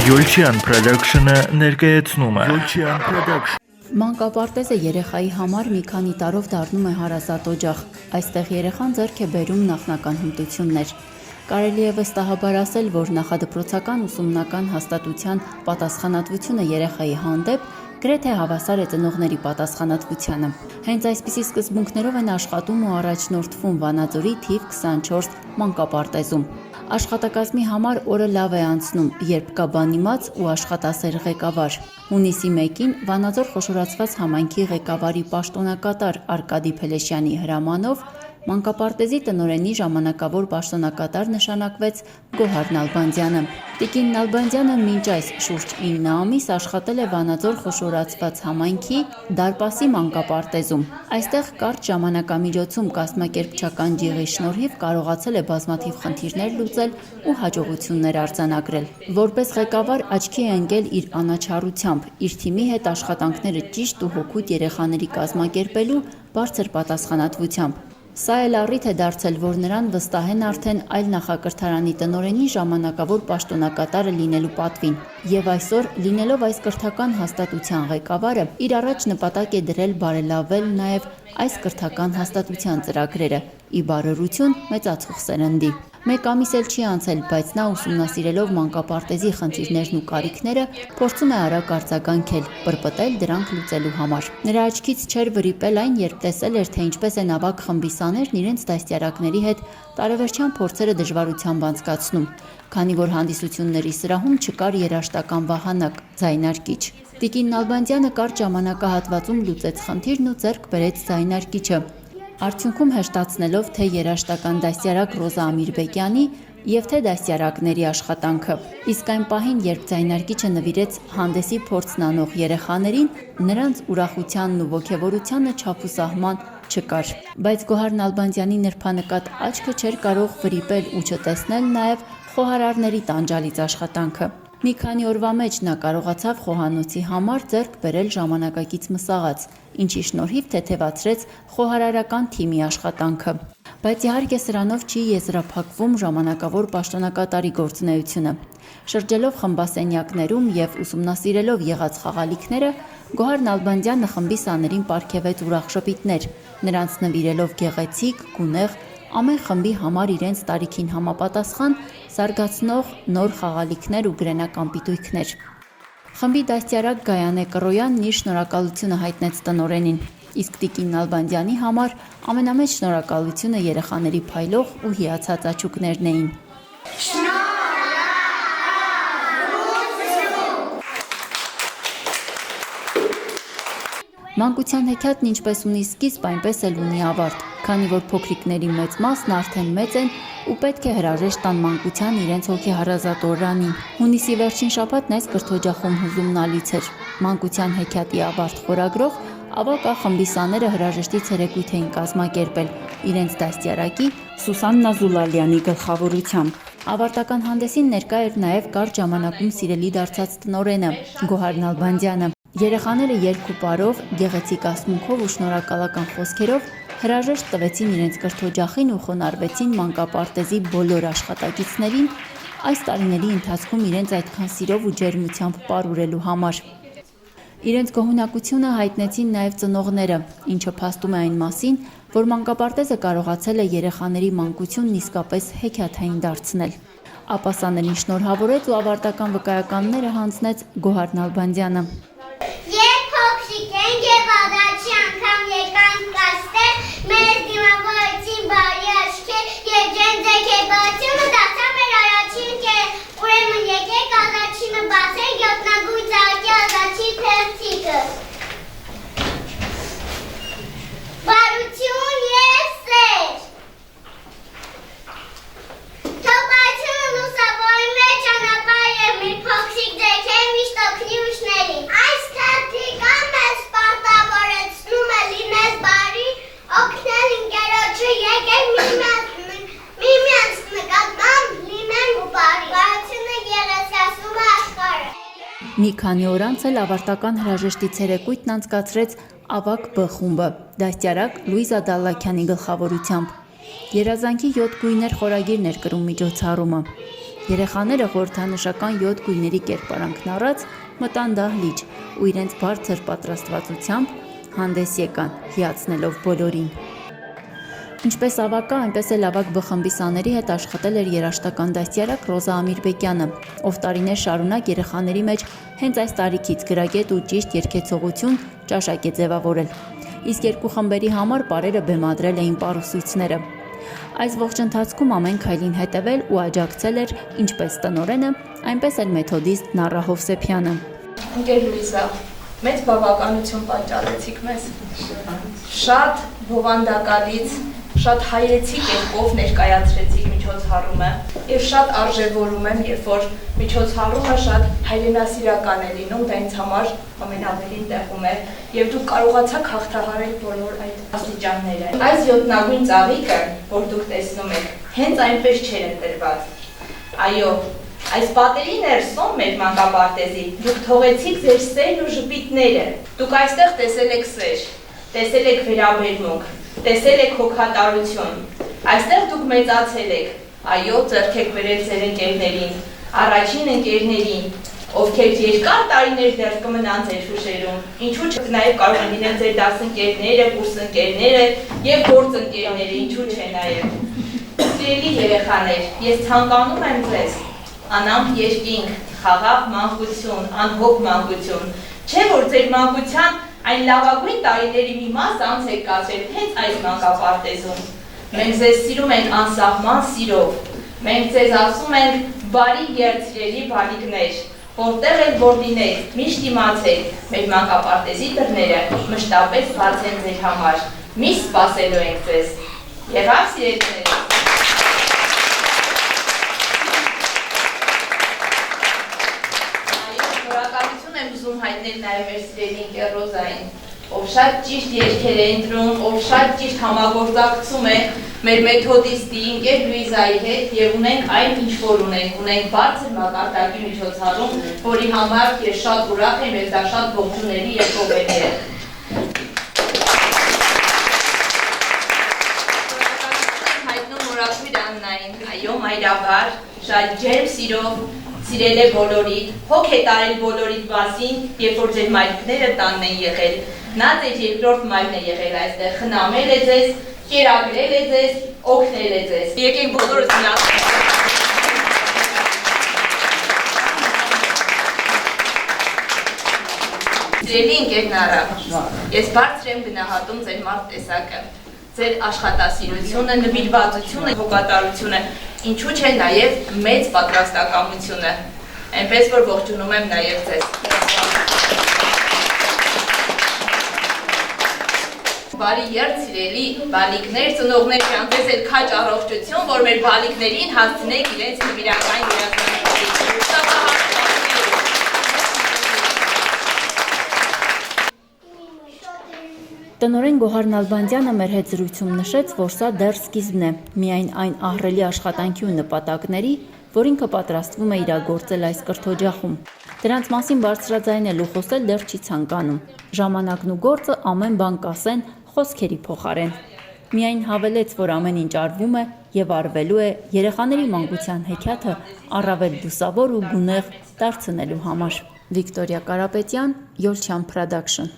Յոլչյան Production-ը ներկայացնում է։ Մանկապարտեզը երեխայի համար մի քանի տարով դառնում է հարազատ օջախ։ Այստեղ երեխան ձեռք է բերում նախնական հմտություններ։ Կարելի է վստահաբար ասել, որ նախադպրոցական ուսումնական հաստատության պատասխանատվությունը երեխայի հանդեպ գրեթե հավասար է ծնողների պատասխանատվությանը։ Հենց այսպիսի սկզբունքներով են աշխատում ու առաջնորդվում Վանաձորի թիվ 24 մանկապարտեզում։ Աշխատակազմի համար օրը լավ է անցնում, երբ կա բանիմաց ու աշխատասեր ղեկավար։ Հունիսի 1-ին Վանաձոր խոշորացված համայնքի ղեկավարի պաշտոնակատար Արկադի Փելեշյանի հրամանով մանկապարտեզի տնօրենի ժամանակավոր պաշտոնակատար նշանակվեց Գոհար Նալբանդյանը։ Տիկին Նալբանդյանը մինչ այս շուրջ 9 ամիս աշխատել է Վանաձոր խոշորացված համայնքի դարպասի մանկապարտեզում։ Այստեղ կարճ ժամանակամիջոցում կազմակերպչական ջիղի շնորհիվ կարողացել է բազմաթիվ խնդիրներ լուծել ու հաջողություններ արձանագրել։ Որպես ղեկավար աչքի է ընկել իր անաչառությամբ, իր թիմի հետ աշխատանքները ճիշտ ու հօգուտ երեխաների կազմակերպելու բարձր պատասխանատվությամբ։ Սա էլ առիթ է դարձել, որ նրան վստահեն արդեն այլ նախակրթարանի տնօրենի ժամանակավոր պաշտոնակատարը լինելու պատվին։ Եվ այսօր, լինելով այս կրթական հաստատության ղեկավարը, իր առաջ նպատակ է դրել բարելավել նաև այս կրթական հաստատության ծրագրերը՝ ի բարօրություն մեծացող սերնդի։ Մեկ ամիս էլ չի անցել, բայց նա ուսումնասիրելով մանկապարտեզի խնդիրներն ու կարիքները, փորձում է արագ արձագանքել, պրպտել դրանք լուծելու համար։ Նրա աչքից չէր վրիպել այն, երբ տեսել էր, թե ինչպես են ավագ խմբի սաներն իրենց դաստիարակների հետ տարեվերջյան փորձերը դժվարությամբ անցկացնում, քանի որ հանդիսությունների սրահում չկար երաժշտական վահանակ, ձայնարկիչ։ Տիկին Նալբանդյանը կարճ ժամանակահատվածում լուծեց խնդիրն ու ձեռք բերեց ձայնարկիչը, արդյունքում հեշտացնելով թե երաժշտական դաստիարակ Ռոզա Ամիրբեկյանի և թե դաստիարակների աշխատանքը։ Իսկ այն պահին, երբ ձայնարկիչը նվիրեց հանդեսի փորձն անող երեխաներին, նրանց ուրախությանն ու ոգևորությանը չափուսահման չկար։ Բայց Գոհար Նալբանդյանի նրբանկատ աչքը չէր կարող վրիպել ու չտեսնել նաև խոհարարների տանջալից աշխատանքը։ Մի քանի օրվա մեջ նա կարողացավ խոհանոցի համար ձեռք բերել ժամանակակից մսաղաց, ինչի շնորհիվ թեթևացրեց խոհարարական թիմի աշխատանքը։ Բայց իհարկե սրանով չի եզրափակվում ժամանակավոր պաշտոնակատարի գործունեությունը։ Շրջելով խմբասենյակներում և ուսումնասիրելով եղած խաղալիքները, Գոհար Նալբանդյանը խմբի սաներին պարգևեց ուրախ ժպիտներ, նրանց նվիրելով գեղեցիկ, գունեղ, ամեն խմբի համար իրենց տարիքին համապատասխան զարգացնող նոր խաղալիքներ ու գրենական պիտույքներ։ Խմբի դաստիարակ Գայանե Կռոյանն իր շնորհակալությունը հայտնեց տնօրենին, իսկ տիկին Նալբանդյանի համար ամենամեծ շնորհակալությունը երեխաների փայլող ու հիացած աչուկներն էին։ Մանկության հեքիաթն ինչպես ունի սկիզբ, այնպես էլ ունի ավարտ, քանի որ փոքրիկների մեծ մասն արդեն մեծ են ու պետք է հրաժեշտ տան մանկության իրենց հոգեհարազատ օրրանին։ Հունիսի վերջին շաբաթն այս կրթօջախում հուզումնալից էր։ Մանկության հեքիաթի ավարտ խորագրով ավագ խմբի սաները հրաժեշտի ցերեկույթ էին կազմակերպել իրենց դաստիարակի Սուսաննա Զուլալյանի գլխավորությամբ։ Ավարտական հանդեսին ներկա էր նաև կարճ ժամանակում սիրելի դարձած տնօրենը Գոհար Նալբանդյանը։ Երեխաները երկուպարով, գեղեցիկ ասմունքով ու շնորհակալական խոսքերով հրաժեշտ տվեցին իրենց կրթօջախին ու խոնարհվեցին մանկապարտեզի բոլոր աշխատակիցներին այս տարիների ընթացքում իրենց այդքան սիրով ու ջերմությամբ պարուրելու համար։ Իրենց գոհունակությունը հայտնեցին նաև ծնողները, ինչը փաստում է այն մասին, որ մանկապարտեզը կարողացել է երեխաների մանկությունն իսկապես հեքիաթային դարձնել։ Ապասաներին շնորհավորեց ու ավարտական վկայականները հանձնեց Գոհար Նալբանդյանը։ Երբ փոքրիկ ենք և առաջի անգամ եկանք այստեղ, մեզ դիմավորեցին բարի աչքեր և ջենձեքեբացությունը դարձավ մեր առաջին ընկերը, ուրեմն եկեք առաջինը բացենք յոթնագույն ծաղկի առաջին թերթիկը։ Բարություն և սեր։ Թող բարությունը լուսավորի մեր ճանապարհը և մեր փոքրիկ ձեռքերը միշտ օգնի ուշներին։ Այս թերթիկը մեզ պարտավորեցնում է լինել բարի, օգնել ընկերոջը, եկեք միմյանց նկատմամբ լինենք բարի։ Բարությունը գեղեցկացնում է աշխարհը։ Մի քանի օր անց էլ ավարտական հրաժեշտի ցերեկույթն անցկացրեց ավագ Բ խումբը, դաստիարակ Լուիզա Դալլաքյանի գլխավորությամբ։ Երազանքի 7 գույներ խորագիրն էր կրում միջոցառումը։ Երեխաները խորհրդանշական 7 գույների կերպարանքն առած մտան դահլիճ ու իրենց բարձր պատրաստվածությամբ հանդես եկան, հիացնելով բոլորին։ Ինչպես ավակա, այնպես էլ ավակ Բ խմբի սաների հետ աշխատել էր երաժշտական դաստիարակ Ռոզա Ամիրբեկյանը, ով տարիներ շարունակ երեխաների մեջ հենց այս տարիքից գրագետ ու ճիշտ երգեցողություն ճաշակ է ձևավորել։ Իսկ երկու խմբերի համար պարերը բեմադրել էին պարուսույցները։ Այս ողջ ընթացքում ամեն քայլին հետևել ու աջակցել էր ինչպես տնօրենը, այնպես էլ մեթոդիստ Նառա Հովսեփյանը։ Ընկեր Լուիզա, մեծ բավականություն պատճառեցիք մեզ։ Շատ բովանդակալից, շատ հայեցի կերպով ներկայացրեցիք միջոցառումը եւ շատ արժեվորում եմ, երբ որ միջոցառումը շատ հայրենասիրական է լինում, դա ինձ համար ամենավելին տեղում է եւ դուք կարողացաք հաղթահարել բոլոր այդ աստիճանները։ Այս 7-նագույն ծաղիկը, որ դուք տեսնում եք, հենց այնպես չէր ընտրված։ Այո, այս պատերի ներսում մեր մանկապարտեզի դուք թողեցիք ձեր սերն ու ժպիտները։ Դուք այստեղ տեսել եք սեր, տեսել եք վերաբերմունք, տեսել եք հոգատարություն, այստեղ դուք մեծացել եք, այո, ձեռք եք բերել ձեր ընկերներին, առաջին ընկերներին, ովքեր երկար տարիներ դեռ կմնան ձեր հուշերում, ինչու՞ չէ նաև կարող են լինել ձեր դասընկերները, կուրսընկերները եւ գործընկերները, ինչու՞ չէ նաև։ Սիրելի երեխաներ, ես ցանկանում եմ ձեզ անամպ երկինք, խաղաղ մանկություն, անհոգ մանկություն, չէ՞ որ ձեր մանկության այն լավագույն տարիների մի մաս անց եք կացրել հենց այս մանկապարտեզում։ Մենք ձեզ սիրում ենք անսահման սիրով։ Մենք ձեզ ասում ենք բարի երդ սիրելի բալիկներ, որտեղ էլ որ լինեք, միշտ իմացեք, մեր մանկապարտեզի դռները մշտապես բաց են ձեր համար։ Միշտ սպասելու ենք ձեզ։ Եղավ սիրելիներ։ Շնորհակալություն եմ ուզում հայտնել նաև մեր սիրելի ընկեր Ռոզային, ով շատ ճիշտ երգեր է ընտրում, ով շատ ճիշտ համագործակցում է մեր մեթոդիստի ընկեր Լուիզայի հետ եւ ունենք այն ինչ որ ունենք բարձր մակարդակի միջոցառում, որի համար ես շատ ուրախ եմ եւ դա շատ ողջունելի եւ գովելի է։ Հայտնում Մուրաքվիր Աննային, այո, մայրաբար, շատ ջերմ սիրով սիրել է բոլորիդ, հոգ է տարել բոլորիդ մասին, երբ որ ձեր մայրիկները տանն են եղել։ Նա ձեր երկրորդ մայրն է եղել այստեղ, խնամել է ձեզ, կերակրել է ձեզ, օգնել է ձեզ։ Եկեք բոլորս միասին։ Սիրելի ընկեր Նառա, ես բարձր եմ գնահատում ձեր մարդ տեսակը, ձեր աշխատասիրությունը, նվիրվածությունը, հոգատարությունը, ինչու՞ չէ նաև մեծ պատրաստակամությունը, այնպես որ ողջունում եմ նաև ձեզ։ Բարի երդ սիրելի բալիկներ, ծնողներ ջան, ձեզ էլ քաջ առողջություն, որ մեր բալիկներին հասցնեք իրենց նվիրական երազանքներին։ Տնօրեն Գոհար Նալբանդյանը մեր հետ զրույցում նշեց, որ սա դեռ սկիզբն է, միայն այն ահռելի աշխատանքի ու նպատակների, որ ինքը պատրաստվում է իրագործել այս կրթօջախում։ Դրանց մասին բարձրաձայնել ու խոսել դեռ չի ցանկանում։ Ժամանակն ու գործը ամեն բան կասեն խոսքերի փոխարեն։ Միայն հավելեց, որ ամեն ինչ արվում է եւ արվելու է երեխաների մանկության հեքիաթը առավել լուսավոր ու գունեղ դարձնելու համար։ Վիկտորիա Կարապետյան, Յոլչյան Production։